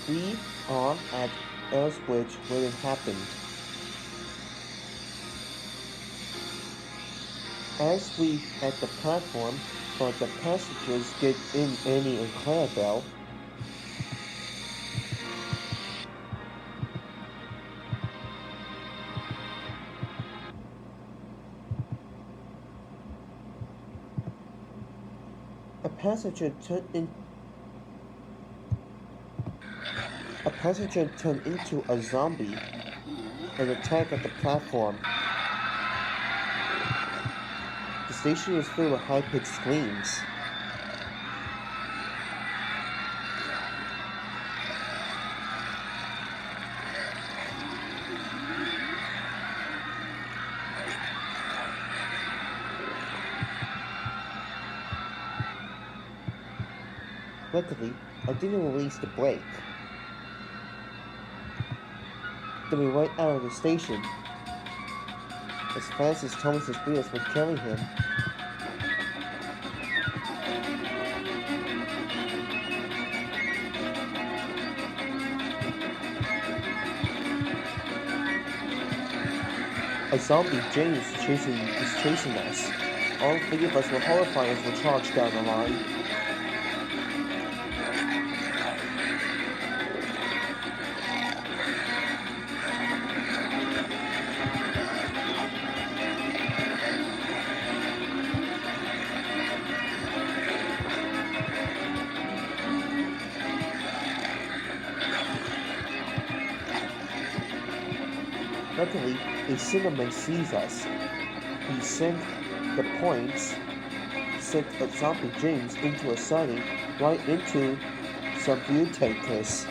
We are at Elsbridge where it happened. As we at the platform, but the passengers get in Annie and Clarabelle. A passenger turned in A passenger turned into a zombie and attacked at the platform. The station was filled with high-pitched screams. Luckily, I didn't release the brake. Then we went out of the station as fast as Thomas's wheels would carry him. A zombie James is chasing us. All three of us were horrified as we charged down the line. Luckily, a cinnaman sees us. He sent a zombie James into a siding right into some view takers.